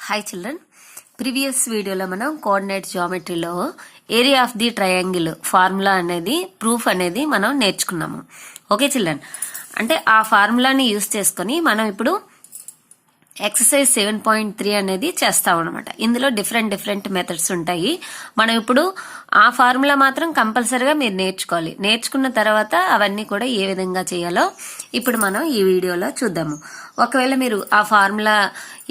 Hi children, previous వీడియోలో మనం coordinate జియోమెట్రీలో area of the triangle formula అనేది ప్రూఫ్ అనేది మనం నేర్చుకున్నాము. ఓకే చిల్డ్రన్, అంటే ఆ ఫార్ములాని యూజ్ చేసుకొని మనం ఇప్పుడు ఎక్సర్సైజ్ 7.3 అనేది చేస్తాం అనమాట. ఇందులో డిఫరెంట్ మెథడ్స్ ఉంటాయి. మనం ఇప్పుడు ఆ ఫార్ములా మాత్రం కంపల్సరీగా మీరు నేర్చుకోవాలి. నేర్చుకున్న తర్వాత అవన్నీ కూడా ఏ విధంగా చేయాలో ఇప్పుడు మనం ఈ వీడియోలో చూద్దాము. ఒకవేళ మీరు ఆ ఫార్ములా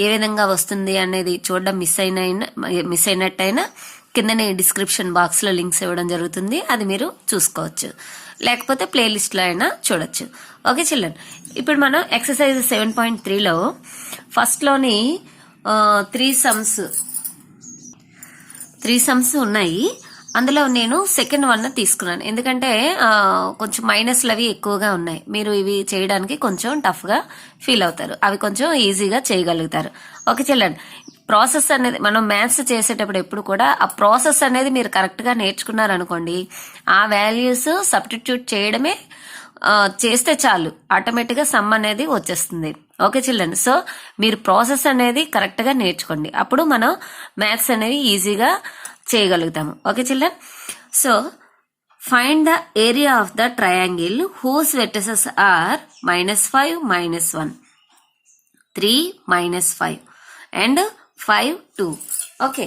ఏ విధంగా వస్తుంది అనేది చూడడం మిస్ అయినట్టయినా కిందనే డిస్క్రిప్షన్ బాక్స్ లో లింక్స్ ఇవ్వడం జరుగుతుంది, అది మీరు చూసుకోవచ్చు. లేకపోతే ప్లేలిస్ట్ లో అయినా చూడొచ్చు. ఓకే చిల్డ్రన్, ఇప్పుడు మనం ఎక్సర్సైజ్ 7.3లో ఫస్ట్ లోని త్రీ సమ్స్ ఉన్నాయి. అందులో నేను సెకండ్ వన్ తీసుకున్నాను, ఎందుకంటే కొంచెం మైనస్లు అవి ఎక్కువగా ఉన్నాయి. మీరు ఇవి చేయడానికి కొంచెం టఫ్ గా ఫీల్ అవుతారు, అవి కొంచెం ఈజీగా చేయగలుగుతారు. ఓకే చిల్డ్రన్, ప్రాసెస్ అనేది మనం మ్యాథ్స్ చేసేటప్పుడు ఎప్పుడు కూడా ఆ ప్రాసెస్ అనేది మీరు కరెక్ట్ గా నేర్చుకున్నారనుకోండి, ఆ వాల్యూస్ సబ్స్టిట్యూట్ చేయడమే చేస్తే చాలు, ఆటోమేటిక్ గా సమ్ అనేది వచ్చేస్తుంది. ఓకే చిల్డ్రన్, సో మీరు ప్రాసెస్ అనేది కరెక్ట్ గా నేర్చుకోండి, అప్పుడు మనం మ్యాథ్స్ అనేది ఈజీగా చేయగలుగుతాము. Okay children, so find the area of the triangle whose vertices are -5, -1, 3, -5 and 5, 2. Okay,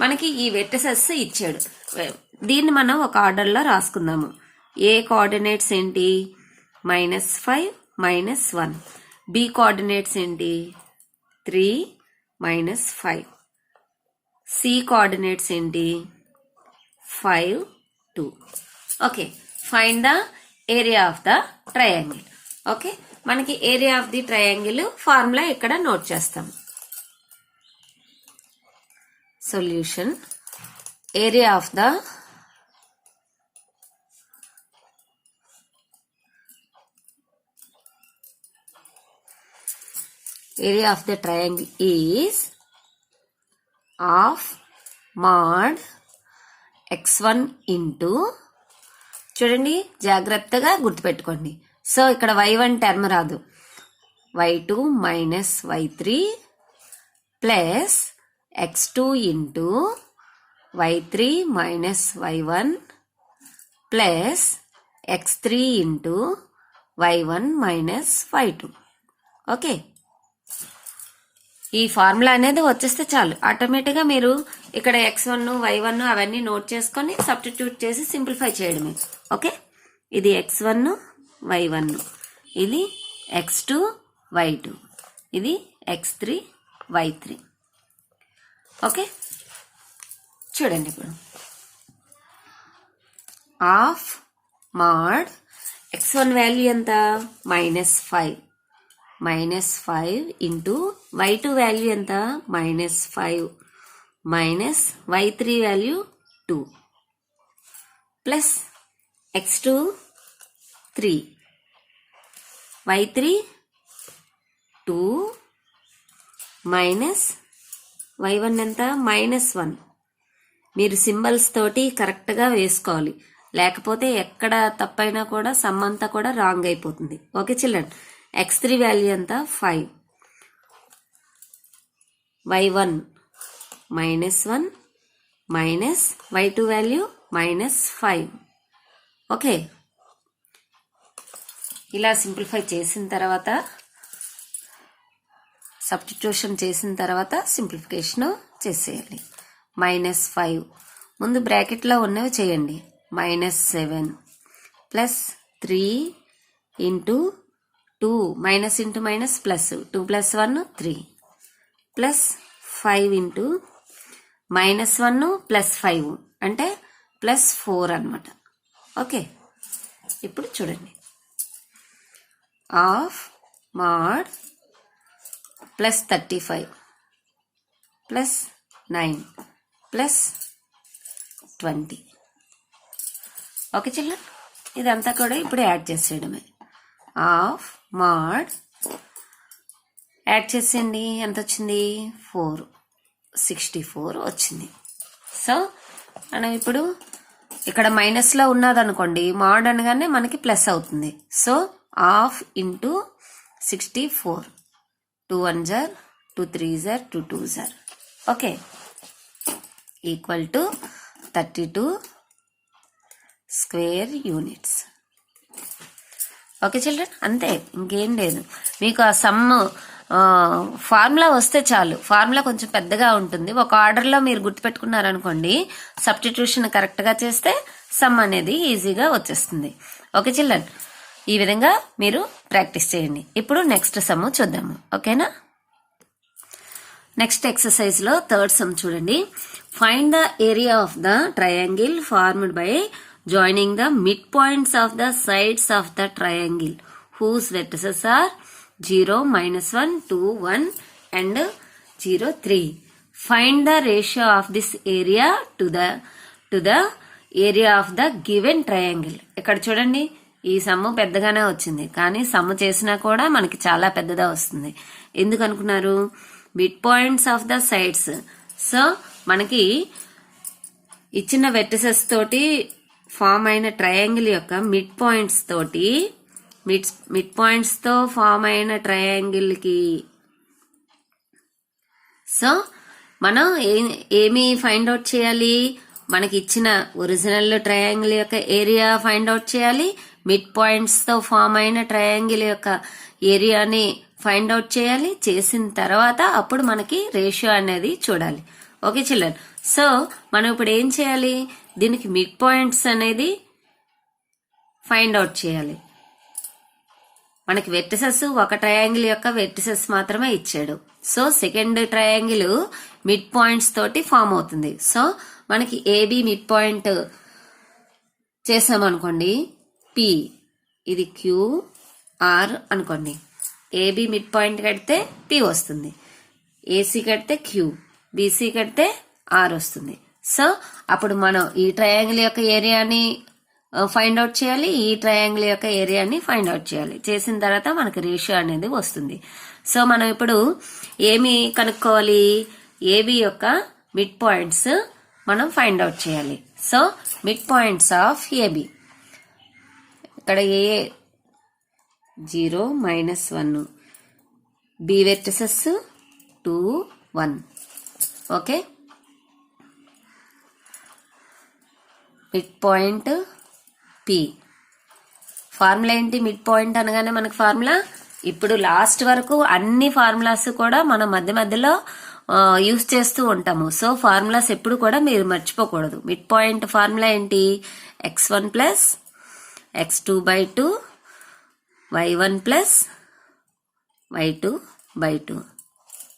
మనకి ఈ వెర్టిసెస్ ఇచ్చాడు. దీన్ని మనం ఒక ఆర్డర్ లో రాసుకుందాము. ఏ కోఆర్డినేట్స్ ఏంటి? -5, -1. బి కోఆర్డినేట్స్ ఏంటి? 3, -5. సి కోఆర్డినేట్స్ ఏంటి? 5, 2. Okay, find the area of the triangle. Okay, మనకి area of the triangle formula ఇక్కడ నోట్ చేస్తాం. Solution: area of the triangle is half mod x1 into, చూడండి జాగ్రత్తగా గుర్తుపెట్టుకోండి. సో ఇక్కడ y1 టర్మ్ రాదు, y2 minus y3 plus x2 into y3 minus y1 plus x3 into y1 minus y2. Okay, ఈ formula అనేది వచ్చేస్తే చాలు, ఆటోమేటిక్ గా మీరు ఇక్కడ x1 y1 అవన్నీ నోట్ చేసుకొని సబ్స్టిట్యూట్ చేసి సింప్లిఫై చేయడమే. ఓకే, ఇది x1 y1, ఇది x2 y2, ఇది x3 y3. ఓకే, చూడండి ఇప్పుడు హాఫ్ మాడ్ x1 వాల్యూ ఎంత? -5, -5 ఇంటూ y2 వాల్యూ ఎంత? -5 minus y3 value 2 plus x2 3, y3 2 minus y1 ఎంత? -1. మీరు సింబల్స్ తోటి కరెక్ట్ గా వేసుకోవాలి, లేకపోతే ఎక్కడ తప్పైనా కూడా సమ్ అంతా కూడా రాంగ్ అయిపోతుంది. ఓకే చిల్డ్రన్, x3 వాల్యూ ఎంత? 5, y1 -1 minus y2 value -5. Okay, ఇలా సింప్లిఫై చేసిన తర్వాత, సబ్స్టిట్యూషన్ చేసిన తర్వాత సింప్లిఫికేషన్ చేసేయాలి. -5 ముందు బ్రాకెట్ లో ఉన్నవి చేయండి. -7 plus 3 into 2 minus into minus plus 2 + 1 3 plus 5 into -1 + 5 అంటే +4 అన్నమాట. ఓకే, ఇప్పుడు చూడండి హాఫ్ మాడ్ +35 +9 +20. ఓకే చిల్డ్రన్, ఇదంతా కూడా ఇప్పుడు యాడ్ చేసేయడమే. హాఫ్ మాడ్ యాడ్ చేసేయండి, ఎంత వచ్చింది? 64 వచ్చింది. సో మనం ఇప్పుడు ఇక్కడ మైనస్ లో ఉన్నదనుకోండి, మాడ్ అనగానే మనకి ప్లస్ అవుతుంది. So half into 64, 2 1 2 3 2 2 okay, equal to 32 square units. Okay children, అంతే, ఇంకేం లేదు. మీకు ఆ సమ్ ఫార్ములా వస్తే చాలు. ఫార్ములా కొంచెం పెద్దగా ఉంటుంది. ఒక ఆర్డర్లో మీరు గుర్తుపెట్టుకున్నారనుకోండి, సబ్స్టిట్యూషన్ కరెక్ట్గా చేస్తే సమ్ అనేది ఈజీగా వచ్చేస్తుంది. ఓకే చిల్డ్రన్, ఈ విధంగా మీరు ప్రాక్టీస్ చేయండి. ఇప్పుడు నెక్స్ట్ సమ్ చూద్దాము. ఓకేనా? నెక్స్ట్ ఎక్సర్సైజ్ లో థర్డ్ సమ్ చూడండి. Find the area of the triangle formed by joining the mid points of the sides of the triangle whose vertices are 0, -1, 2, 1 and 0, 3. Find the ratio of this area to the area of the given triangle. ఇక్కడ చూడండి, ఈ sum పెద్దగానే వచ్చింది, కానీ sum చేసినా కూడా మనకి చాలా పెద్దదా వస్తుంది. ఎందుకు అనుకున్నారు? Mid points of the sides. So మనకి ఇచ్చిన వెర్టిసెస్ తోటి ఫామ్ అయిన ట్రయాంగిల్ యొక్క మిడ్ పాయింట్స్ తోటి మిడ్ పాయింట్స్ తో ఫామ్ అయిన ట్రయాంగిల్ కి సో మనం ఏమి ఫైండ్ అవుట్ చేయాలి? మనకి ఇచ్చిన ఒరిజినల్ ట్రయాంగిల్ యొక్క ఏరియా ఫైండ్ అవుట్ చేయాలి, మిడ్ పాయింట్స్ తో ఫామ్ అయిన ట్రయాంగిల్ యొక్క ఏరియాని ఫైండ్ అవుట్ చేయాలి. చేసిన తర్వాత అప్పుడు మనకి రేషియో అనేది చూడాలి. ఓకే చిల్డ్రన్, సో మనం ఇప్పుడు ఏం చేయాలి? దీనికి మిడ్ పాయింట్స్ అనేది ఫైండ్ అవుట్ చేయాలి. మనకి వెర్టిసెస్ ఒక ట్రయాంగిల్ యొక్క వెర్టిసెస్ మాత్రమే ఇచ్చాడు. So second triangle mid points తోటి ఫామ్ అవుతుంది. సో మనకి ఏబి మిడ్ పాయింట్ చేసామనుకోండి, పి ఇది క్యూఆర్ అనుకోండి. ఏబి మిడ్ పాయింట్ కడితే పి వస్తుంది, ఏసీ కడితే క్యూ, బీసీ కడితే ఆర్ వస్తుంది. సో అప్పుడు మనం ఈ ట్రయాంగిల్ యొక్క ఏరియాని ఫైండ్ అవుట్ చేయాలి, ఈ ట్రయాంగిల్ యొక్క ఏరియాని ఫైండ్ అవుట్ చేయాలి. చేసిన తర్వాత మనకి రేషియో అనేది వస్తుంది. సో మనం ఇప్పుడు ఏమి కనుక్కోవాలి? ఏబి యొక్క మిడ్ పాయింట్స్ మనం ఫైండ్ అవుట్ చేయాలి. So mid points of AB, ఇక్కడ A 0, -1, B vertices 2, 1. Okay, mid point P. Formula ఏంటి? మిడ్ పాయింట్ అనగానే మనకు ఫార్ములా, ఇప్పుడు లాస్ట్ వరకు అన్ని ఫార్ములాస్ కూడా మనం మధ్య మధ్యలో యూజ్ చేస్తూ ఉంటాము. సో ఫార్ములాస్ ఎప్పుడు కూడా మీరు మర్చిపోకూడదు. మిడ్ పాయింట్ ఫార్ములా ఏంటి? x1 + x2/2 y1 + y2/2.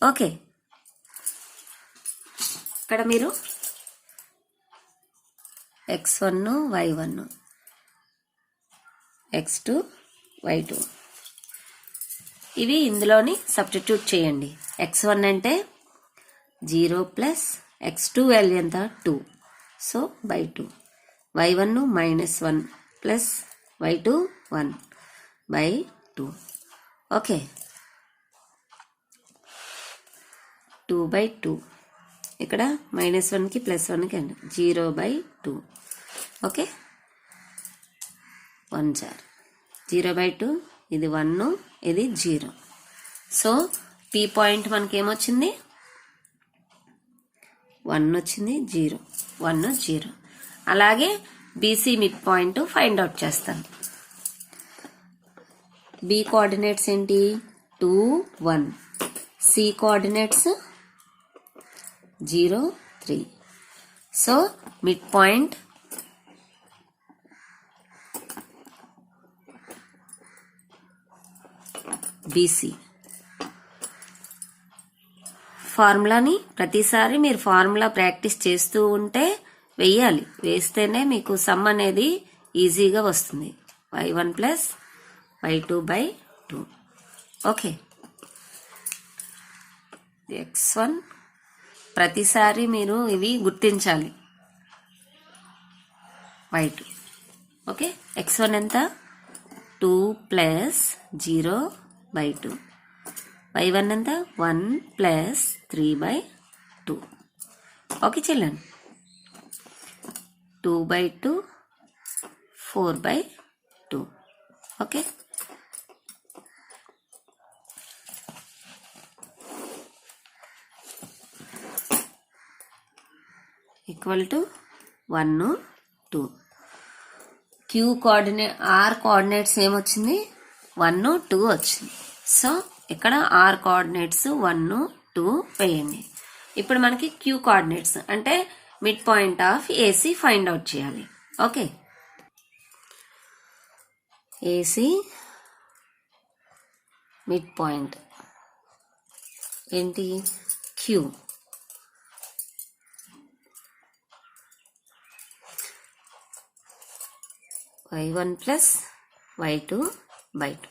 Okay, ఇక్కడ మీరు x1 y1 x2 y2 ఇవి ఇందులోని సబ్స్టిట్యూట్ చేయండి. x1 అంటే 0 + x2 వాల్యూ ఎంత? 2, సో /2. y1 -1 + y2 1/2. ఓకే, 2/2. ఇక్కడ -1కి +1కి అండి, 0/2. ఓకే, 1 సార్ 0/2, ఇది 1, ఇది 0. సో పి పాయింట్ మనకి ఏమొచ్చింది? 1 వచ్చింది, 0, 1, 0. అలాగే BC mid point find out చేస్తాను. బి కోఆర్డినేట్స్ ఏంటి? 2, 1. C coordinates 0, 3. So mid point BC. ఫార్ములాని ప్రతిసారి మీరు ఫార్ములా ప్రాక్టీస్ చేస్తూ ఉంటే వెయ్యాలి. వేస్తేనే మీకు సమ్ అనేది ఈజీగా వస్తుంది. y1 + y2/2. ఓకే, x1 ప్రతిసారి మీరు ఇవి గుర్తించాలి. y2. ఓకే, x1 ఎంత? 2 + 0/2. y1 ఎంత? 1 + 3/2. Okay children, 2/2 4/2. Okay, equal to 1 2. Q coordinate or coordinates ఏమొచ్చింది 1 2 వచ్చింది. సో ఇక్కడ ఆర్ కోఆర్డినేట్స్ 1 2 వేయండి. ఇప్పుడు మనకి క్యూ కోఆర్డినేట్స్ అంటే mid point of AC find out చేయాలి. ఓకే, ఏసీ మిడ్ పాయింట్ ఏంటి క్యూ. y1 ప్లస్ y2/2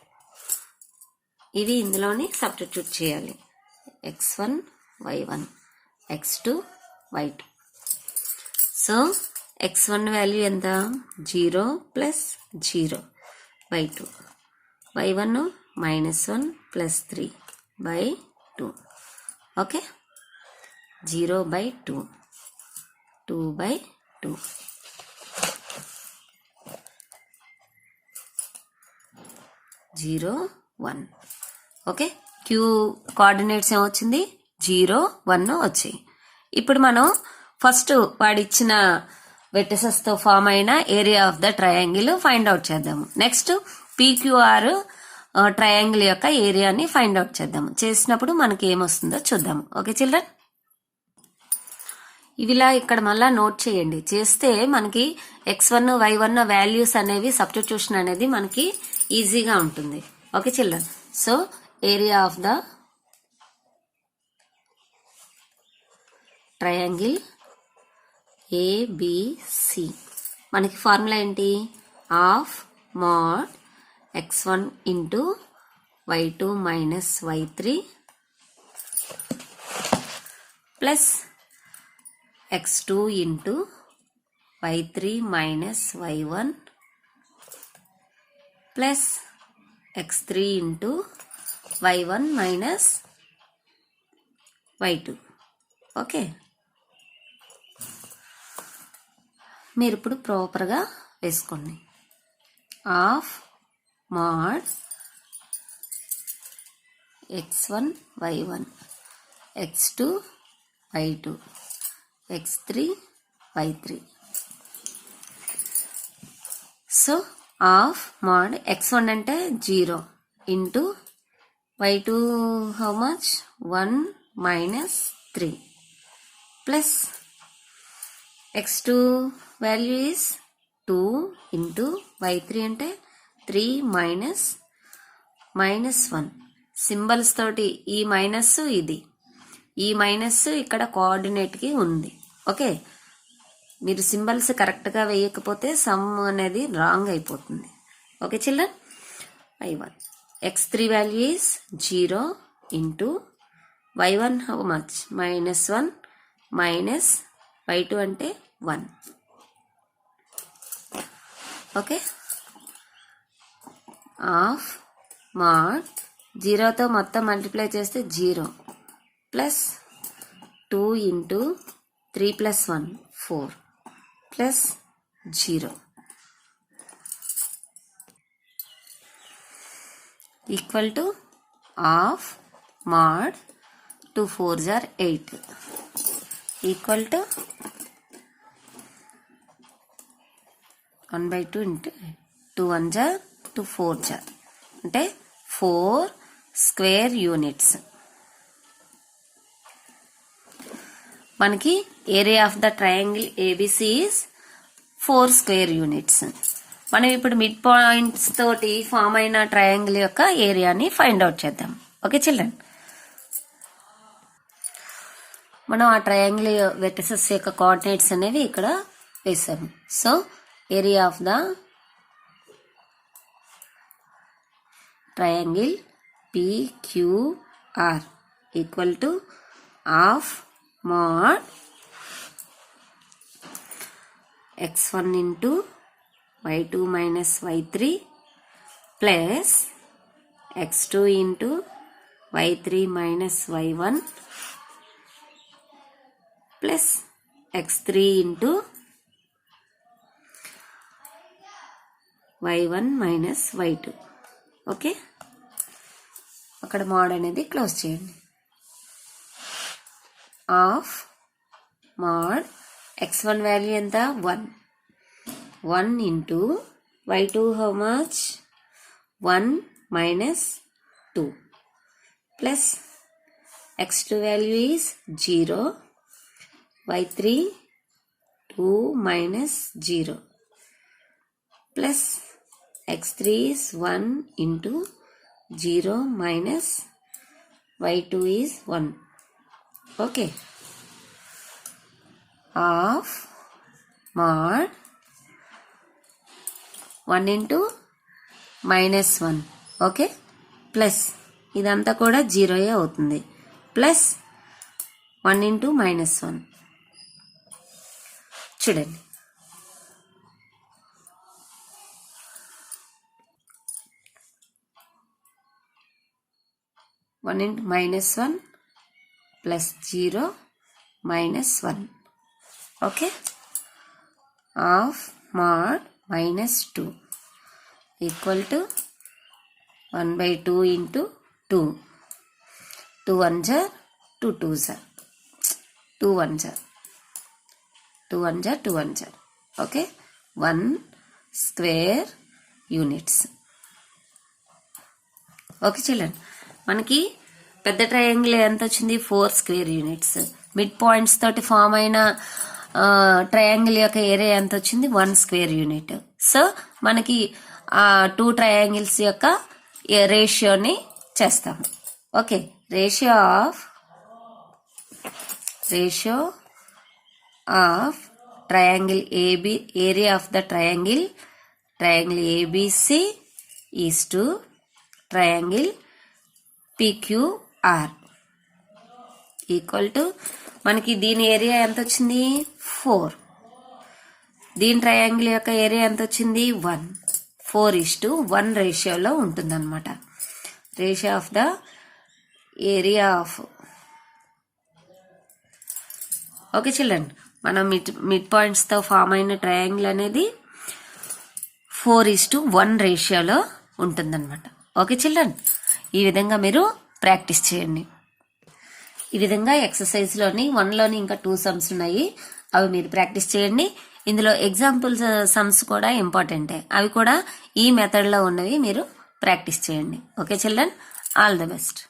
ఇవి ఇందులోని సబ్స్టిట్యూట్ చేయాలి. x1 y1 x2 y2. So x1 value ఎంత 0 plus 0/2 y1 -1 plus 3/2. Okay, 0/2 2/2. Zero 1. Okay, Q coordinates ఏమొచ్చింది 0 1 వచ్చాయి. ఇప్పుడు మనం ఫస్ట్ వాడిచ్చిన వెర్టిసెస్ తో ఫామ్ అయిన area of the triangle find out చేద్దాము. నెక్స్ట్ పీక్యూఆర్ ట్రయాంగిల్ యొక్క ఏరియాని ఫైండ్ అవుట్ చేద్దాము. చేసినప్పుడు మనకి ఏమొస్తుందో చూద్దాము. ఓకే చిల్డ్రన్, ఇవిలా ఇక్కడ మళ్ళా నోట్ చేయండి. చేస్తే మనకి x1 y1 వాల్యూస్ అనేవి సబ్స్టిట్యూషన్ అనేది మనకి ఈజీగా ఉంటుంది. Okay children, so area of the triangle ABC మనకి ఫార్ములా ఏంటి half mod x1 into y2 minus y3 plus x2 into y3 minus y1 plus x3 into y1 minus y2. Okay, మీరు ఇప్పుడు ప్రాపర్గా వేసుకోండి. Half mod x1 y1 x2 y2 x3 y3. So half mod x1 అంటే 0 into y2 how much 1 minus 3 plus x2 value is 2 into y3 అంటే 3 minus 1 symbols తోటి ఈ minus ఇది ఈ మైనస్ ఇక్కడ కోఆర్డినేట్ కి ఉంది. ఓకే, మీరు సింబల్స్ కరెక్ట్ గా వేయకపోతే సమ్ అనేది రాంగ్ అయిపోతుంది. Okay children, y1 x3 value is 0 into y1 how much -1 minus y2 అంటే 1. ఓకే, ఆఫ్ మోడ్ 0తో మొత్తం మల్టిప్లై చేస్తే 0 plus 2 into 3 plus 1 4 plus 0 equal to half mod 2 4s are 8 equal to 1/2 into 2 1s are 2 4s are అంటే 4 square units. మనకి area of the triangle ABC is 4 square units. మనం ఇప్పుడు mid points తోటి form అయిన triangle యొక్క ఏరియాని find out చేద్దాం. Okay children, మనం ఆ ట్రయాంగిల్ వెర్టిసెస్ యొక్క కోఆర్డినేట్స్ అనేవి ఇక్కడ వేసాము. So area of the triangle PQR equal to half mod x1 into y2 minus y3 plus x2 into y3 minus y1 plus x3 into y1 minus y2. Okay, అక్కడ mode అనేది close చేయండి. Of mod x1 value ఎంత 1 into y2 how much 1 minus 2 plus x2 value is 0 y3 2 minus 0 plus x3 is 1 into 0 minus y2 is 1. Okay, of mod 1 into minus 1. Okay, plus ఇదంతా కూడా జీరోయే అవుతుంది, plus 1 into minus 1. చూడండి, one into -1 plus 0 -1. Okay, half mod -2 equal to 1/2 into 2. 2 1s 2 2s 2 1s 2 1s 2 1s. Okay, 1 square units. Okay చూడండి, మనకి పెద్ద triangle ఎంత వచ్చింది 4 square units. Mid points తోటి ఫామ్ అయిన ట్రయాంగిల్ యొక్క ఏరియా ఎంత వచ్చింది 1 స్క్వేర్ యూనిట్. సో మనకి 2 ట్రయాంగిల్స్ యొక్క రేషియోని చేస్తాము. Okay, ratio of triangle AB, area of the triangle ABC is to triangle PQR equal to, మనకి దీని ఏరియా ఎంత వచ్చింది 4, దీని ట్రయాంగిల్ యొక్క ఏరియా ఎంత వచ్చింది 1. 4:1 రేషియోలో ఉంటుందన్నమాట. Ratio of the area of. Okay children, మనం మిడ్ పాయింట్స్తో ఫామ్ అయిన ట్రయాంగిల్ అనేది 4:1 రేషియోలో ఉంటుందన్నమాట. ఓకే చిల్డ్రన్, ఈ విధంగా మీరు ప్రాక్టీస్ చేయండి. ఈ విధంగా ఎక్సర్సైజ్లోని 1లోని ఇంకా 2 సమ్స్ ఉన్నాయి, అవి మీరు ప్రాక్టీస్ చేయండి. ఇందులో ఎగ్జాంపుల్స్ సమ్స్ కూడా ఇంపార్టెంటే, అవి కూడా ఈ మెథడ్లో ఉన్నవి మీరు ప్రాక్టీస్ చేయండి. Okay children, all the best.